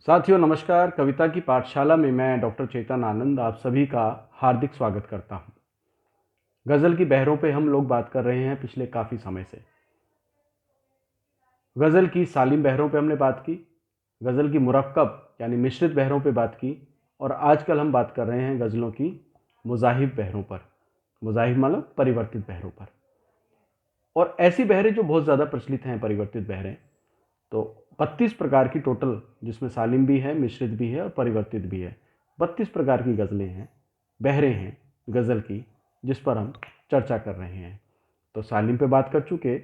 साथियों नमस्कार। कविता की पाठशाला में मैं डॉक्टर चेतन आनंद आप सभी का हार्दिक स्वागत करता हूं। गज़ल की बहरों पे हम लोग बात कर रहे हैं पिछले काफ़ी समय से। गज़ल की सालिम बहरों पे हमने बात की, गज़ल की मुरक्कब यानी मिश्रित बहरों पे बात की, और आजकल हम बात कर रहे हैं गज़लों की मुज़ाहिब बहरों पर। मुज़ाहिब मतलब परिवर्तित बहरों पर। और ऐसी बहरें जो बहुत ज़्यादा प्रचलित हैं, परिवर्तित बहरें, तो 32 प्रकार की टोटल, जिसमें सालिम भी है, मिश्रित भी है और परिवर्तित भी है। 32 प्रकार की गज़लें हैं, बहरें हैं गज़ल की, जिस पर हम चर्चा कर रहे हैं। तो सालिम पे बात कर चुके,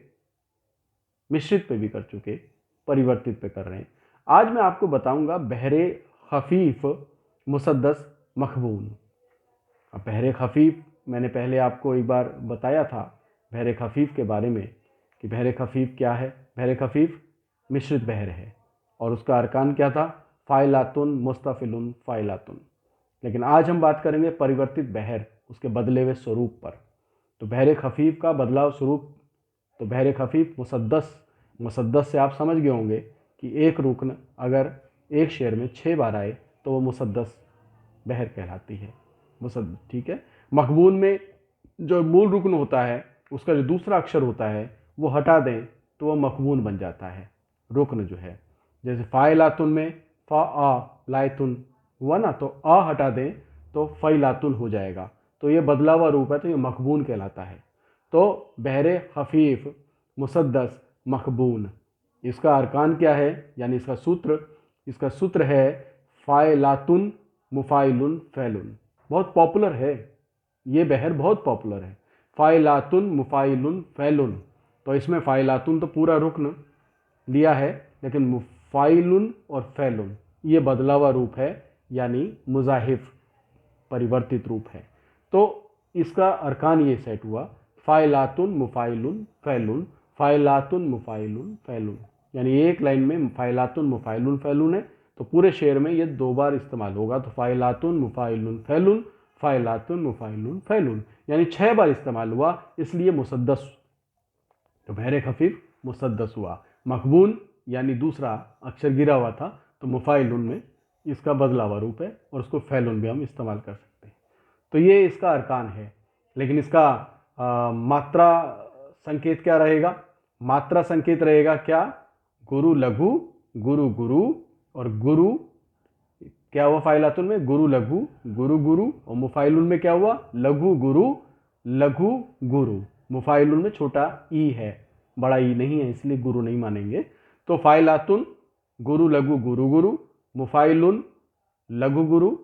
मिश्रित पे भी कर चुके, परिवर्तित पे कर रहे हैं। आज मैं आपको बताऊंगा बहरे खफीफ मुसद्दस मखबून। अब बहरे खफीफ मैंने पहले आपको एक बार बताया था बहरे खफीफ के बारे में कि बहरे खफीफ क्या है। बहरे खफीफ मिश्रित बहर है और उसका अरकान क्या था, फ़ाइलातुन मुस्तफ़िलुन फ़ाइलातुन। लेकिन आज हम बात करेंगे परिवर्तित बहर, उसके बदले हुए स्वरूप पर। तो बहरे खफीफ का बदलाव स्वरूप, तो बहरे खफीफ मुसद्दस, मुसद्दस से आप समझ गए होंगे कि एक रुकन अगर एक शेर में 6 बार आए तो वो मुसद्दस बहर कहलाती है। ठीक है। मखबून में जो मूल रुकन होता है उसका जो दूसरा अक्षर होता है वो हटा दें तो वो मखबून बन जाता है, रुकन जो है। जैसे फ़ाइलातुन में फ़ा आ लायतुन हुआ ना, तो आ हटा दें तो फ़ैलातुन हो जाएगा, तो ये बदला हुआ रूप है, तो ये मखबून कहलाता है। तो बहरे खफीफ मुसद्दस मखबून, इसका अरकान क्या है यानी इसका सूत्र है फ़ाइलातुन मुफ़ाइलुन फ़ैलुन। बहुत पॉपुलर है ये बहर, बहुत पॉपुलर है। फ़ाइलातुन मुफ़ाइलुन फ़ैलुन, तो इसमें फ़ाइलातुन तो पूरा रुकन लिया है, लेकिन मुफ़ाइलुन और फ़ैलुन ये बदला हुआ रूप है, यानी मुज़ाहिफ परिवर्तित रूप है। तो इसका अरकान ये सेट हुआ फ़ाइलातुन मुफ़ाइलुन फ़ैलुन, फ़ाइलातुन मुफ़ाइलुन फ़ैलुन। यानी एक लाइन में फ़ाइलातुन मुफ़ाइलुन फ़ैलुन है, तो पूरे शेर में ये 2 बार इस्तेमाल होगा। तो फ़ाइलातुन मुफ़ाइलुन फ़ैलुन, फ़ाइलातुन मुफ़ाइलुन फ़ैलुन, यानी 6 बार इस्तेमाल हुआ, इसलिए मुसद्दस। तो बहरे खफीफ मुसद्दस हुआ। मखबून यानी दूसरा अक्षर गिरा हुआ था, तो मुफ़ाइलुन में इसका बदला हुआ रूप है और उसको फ़ैलुन भी हम इस्तेमाल कर सकते हैं। तो ये इसका अरकान है। लेकिन इसका मात्रा संकेत क्या रहेगा? मात्रा संकेत रहेगा क्या? गुरु लघु, गुरु गुरु, और गुरु क्या हुआ फ़ाइलातुन में? गुरु लघु, गुरु गुरु, और मुफ़ाइलुन में क्या हुआ? लघु गुरु, लघु गुरु। मुफ़ाइलुन में छोटा ई है, बड़ा ई नहीं है, इसलिए गुरु नहीं मानेंगे। तो फ़ाइलातुन गुरु लघु गुरु गुरु, मुफ़ाइलुन लघु गुरु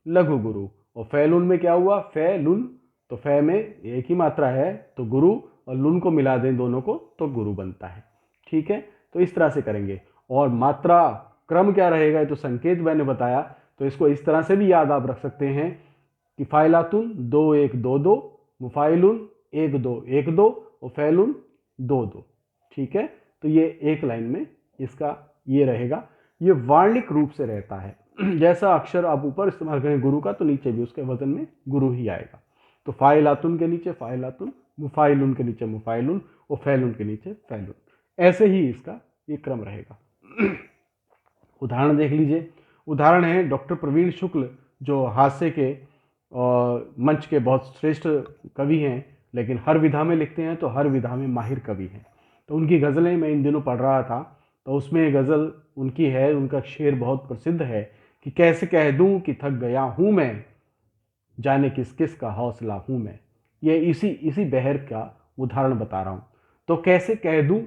लघु गुरु, और फ़ैलुन में क्या हुआ? फ़ैलुन। तो फ़ै में एक ही मात्रा है, तो गुरु और लुन को मिला दें दोनों को तो गुरु बनता है। ठीक है, तो इस तरह से करेंगे। और मात्रा क्रम क्या रहेगा, तो संकेत मैंने बताया, तो इसको इस तरह से भी याद आप रख सकते हैं कि फ़ाइलातुन 2 1 2 2, मुफ़ाइलुन 1 2 1 2, और फ़ैलुन 2 2। ठीक है, तो ये एक लाइन में इसका ये रहेगा। ये वार्णिक रूप से रहता है, जैसा अक्षर आप ऊपर इस्तेमाल करें गुरु का, तो नीचे भी उसके वजन में गुरु ही आएगा। तो फ़ाइलातुन के नीचे फ़ाइलातुन, मुफ़ाइलुन के नीचे मुफ़ाइलुन, और फ़ैलुन के नीचे फ़ैलुन। ऐसे ही इसका ये क्रम रहेगा। उदाहरण देख लीजिए। उदाहरण है डॉक्टर प्रवीण शुक्ल, जो हास्य के और मंच के बहुत श्रेष्ठ कवि हैं, लेकिन हर विधा में लिखते हैं, तो हर विधा में माहिर कवि हैं। तो उनकी गज़लें मैं इन दिनों पढ़ रहा था, तो उसमें गज़ल उनकी है, उनका शेर बहुत प्रसिद्ध है कि कैसे कह दूं कि थक गया हूं मैं, जाने किस किस का हौसला हूं मैं। ये इसी इसी बहर का उदाहरण बता रहा हूं। तो कैसे कह दूं,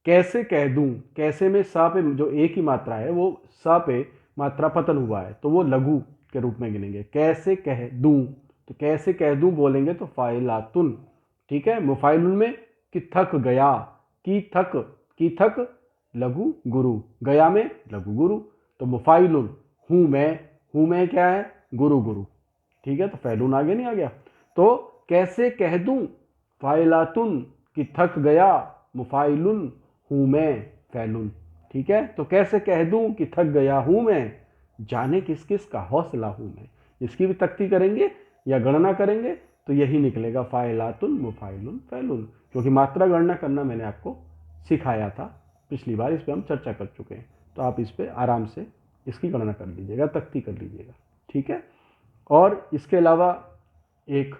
कैसे कह दूं, कैसे में सा पे जो एक ही मात्रा है वो सा पे मात्रा पतन हुआ है, तो वो लघु के रूप में गिनेंगे। कैसे कह दूं, तो कैसे कह दूं बोलेंगे तो फ़ाइलातुन। ठीक है, मुफ़ाइलुन में कि थक गया, की थक लघु गुरु, गया में लघु गुरु, तो मुफ़ाइलुन हूं मैं क्या है? गुरु गुरु। ठीक है, तो फ़ैलून आगे नहीं आ गया। तो कैसे कह दूं फ़ाइलातुन कि थक गया, मुफ़ाइलुन हूं मैं फ़ैलुन। ठीक है, तो कैसे कह दूं कि थक गया हूं मैं, जाने किस किस का हौसला हूं मैं। इसकी भी तख्ती करेंगे या गणना करेंगे तो यही निकलेगा फ़ाइलातुन मुफ़ाइलुन फ़ैलुन, क्योंकि मात्रा गणना करना मैंने आपको सिखाया था पिछली बार, इस पर हम चर्चा कर चुके हैं, तो आप इस पर आराम से इसकी गणना कर लीजिएगा, तख्ती कर लीजिएगा, ठीक है। और इसके अलावा एक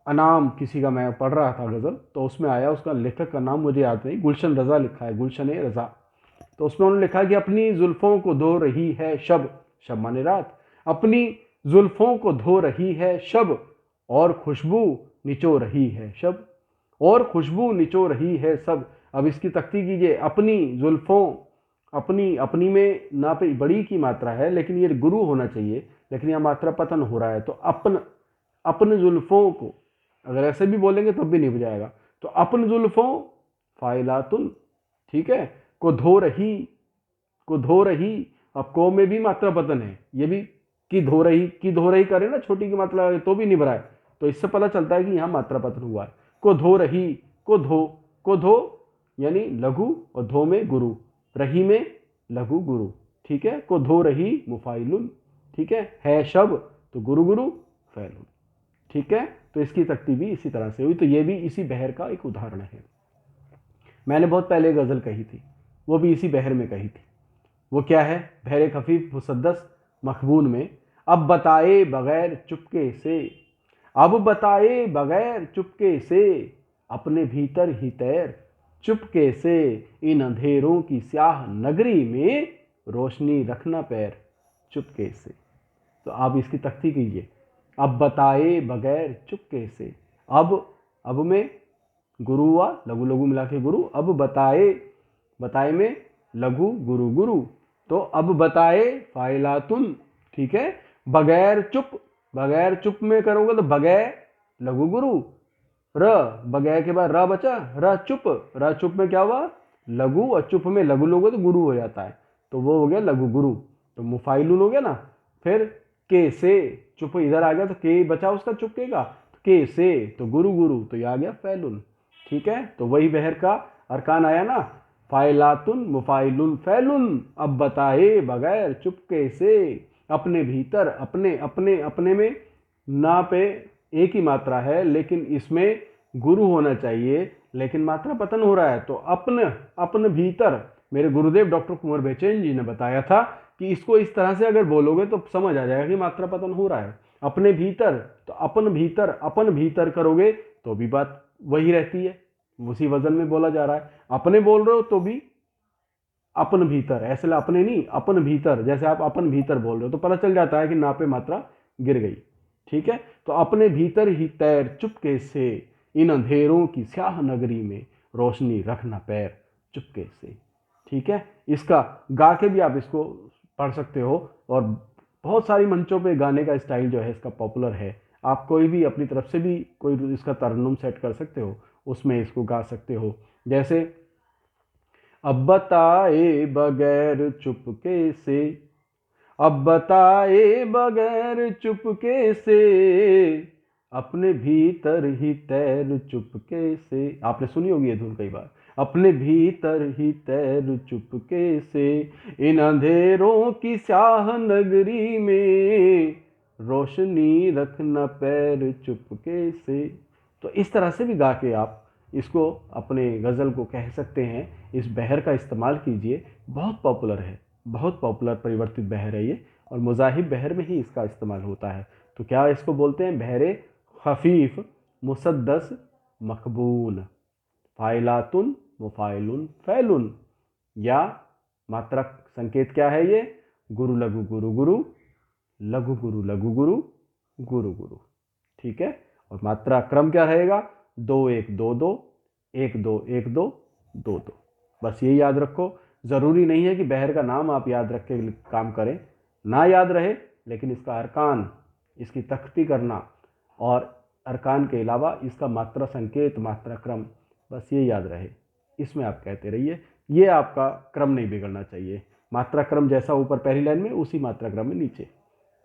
अनाम किसी का मैं पढ़ रहा था गज़ल, तो उसमें आया, उसका लेखक का नाम मुझे याद नहीं, गुलशन रज़ा लिखा है, गुलशन रज़ा। तो उसमें उन्होंने लिखा कि अपनी जुल्फ़ों को धो रही है शब, शब माने रात, अपनी जुल्फ़ों को धो रही है शब, और खुशबू निचो रही है शब, और खुशबू निचो रही है सब। अब इसकी तख्ती कीजिए, अपनी जुल्फ़ों, अपनी, अपनी में ना पे बड़ी की मात्रा है, लेकिन ये गुरु होना चाहिए, लेकिन यह मात्रा पतन हो रहा है, तो अपन जुल्फ़ों को अगर ऐसे भी बोलेंगे तब भी नहीं बजाएगा। तो अपन जुल्फ़ों फाइलातुन, ठीक है, को धो रही, को धो रही। अब को में भी मात्रा पतन है, ये भी की धो रही करे ना, छोटी की मात्रा तो भी नहीं भराए, तो इससे पता चलता है कि यहाँ मात्रा पतन हुआ है। को धो रही, को धो यानी लघु, और धो में गुरु, रही में लघु गुरु, ठीक है। को धो रही मुफाइलुन, ठीक है शब, तो गुरु गुरु फैलुन, ठीक है। तो इसकी तख्ती भी इसी तरह से हुई। तो ये भी इसी बहर का एक उदाहरण है। मैंने बहुत पहले गज़ल कही थी, वो भी इसी बहर में कही थी। वो क्या है? बहर खफीफ मुसद्दस मखबून में, अब बताए बगैर चुपके से, अब बताए बगैर चुपके से, अपने भीतर ही तैर चुपके से, इन अंधेरों की स्याह नगरी में रोशनी रखना पैर चुपके से। तो आप इसकी तख्ती कीजिए, अब बताए बगैर चुपके से। अब में गुरु हुआ, लघु लघु मिला के गुरु। अब बताए, बताए में लघु गुरु गुरु, तो अब बताए फाइलातुन, ठीक है। बगैर चुप, बगैर चुप में करोगे तो बगैर लघु गुरु, र बगैर के बाद र बचा, र चुप में क्या हुआ? लघु, और चुप में लघु लोगे तो गुरु हो जाता है, तो वो हो गया लघु गुरु, तो मुफाइलुन हो गया ना। फिर के से, चुप इधर आ गया तो के बचा उसका चुपके का, तो के से तो गुरु गुरु, तो ये आ गया फैलुन, ठीक है। तो वही बहर का अरकान आया ना, फाइलातुन मुफाइलुन फैलुन, अब बताए बगैर चुपके से, अपने भीतर, अपने में ना पे एक ही मात्रा है, लेकिन इसमें गुरु होना चाहिए, लेकिन मात्रा पतन हो रहा है। तो अपन भीतर, मेरे गुरुदेव डॉक्टर कुंवर बेचैन जी ने बताया था कि इसको इस तरह से अगर बोलोगे तो समझ आ जाएगा कि मात्रा पतन हो रहा है। अपने भीतर, तो अपन भीतर करोगे तो भी बात वही रहती है, उसी वजन में बोला जा रहा है। अपने बोल रहे हो तो भी अपन भीतर, ऐसे अपने नहीं, अपन भीतर, जैसे आप अपन भीतर बोल रहे हो तो पता चल जाता है कि ना पे मात्रा गिर गई, ठीक है। तो अपने भीतर ही तैर चुपके से, इन अंधेरों की स्याह नगरी में रोशनी रखना पैर चुपके से, ठीक है। इसका गा के भी आप इसको पढ़ सकते हो, और बहुत सारी मंचों पे गाने का स्टाइल जो है इसका पॉपुलर है। आप कोई भी अपनी तरफ से भी कोई इसका तरन्नुम सेट कर सकते हो, उसमें इसको गा सकते हो। जैसे अब बताए बगैर चुपके से, अब बताए बगैर चुपके से, अपने भीतर ही तैर चुपके से। आपने सुनी होगी ये धुन कई बार, अपने भीतर ही तैर चुपके से, इन अंधेरों की स्याह नगरी में रोशनी रखना पैर चुपके से। तो इस तरह से भी गा के आप इसको अपने गज़ल को कह सकते हैं। इस बहर का इस्तेमाल कीजिए, बहुत पॉपुलर है, बहुत पॉपुलर परिवर्तित बहर है ये, और मुज़ाहिब बहर में ही इसका इस्तेमाल होता है। तो क्या इसको बोलते हैं? बहरे खफीफ मुसद्दस मकबून, फाइलातुन मुफाइलुन फैलुन, या मात्रा संकेत क्या है ये? गुरु लघु गुरु गुरु, लघु गुरु लघु गुरु, गुरु गुरु, ठीक है। और मात्रा क्रम क्या रहेगा? 2-1-2-2, 1-2-1-2, 2-2। बस ये याद रखो। ज़रूरी नहीं है कि बहर का नाम आप याद रख के काम करें, ना याद रहे, लेकिन इसका अरकान, इसकी तख्ती करना, और अरकान के अलावा इसका मात्रा संकेत, मात्रा क्रम, बस ये याद रहे, इसमें आप कहते रहिए। ये आपका क्रम नहीं बिगड़ना चाहिए। मात्रा क्रम जैसा ऊपर पहली लाइन में, उसी मात्रा क्रम में नीचे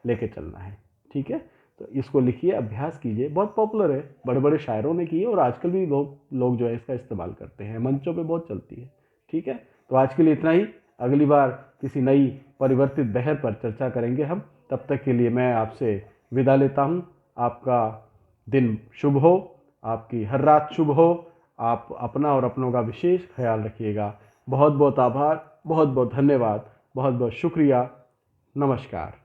लेके चलना है, ठीक है। तो इसको लिखिए, अभ्यास कीजिए। बहुत पॉपुलर है, बड़े बड़े शायरों ने की है, और आजकल भी लोग जो है इसका इस्तेमाल करते हैं, मंचों पे बहुत चलती है, ठीक है। तो आज के लिए इतना ही। अगली बार किसी नई परिवर्तित बहर पर चर्चा करेंगे हम। तब तक के लिए मैं आपसे विदा लेता हूँ। आपका दिन शुभ हो, आपकी हर रात शुभ हो। आप अपना और अपनों का विशेष ख्याल रखिएगा। बहुत बहुत आभार, बहुत बहुत धन्यवाद, बहुत बहुत शुक्रिया। नमस्कार।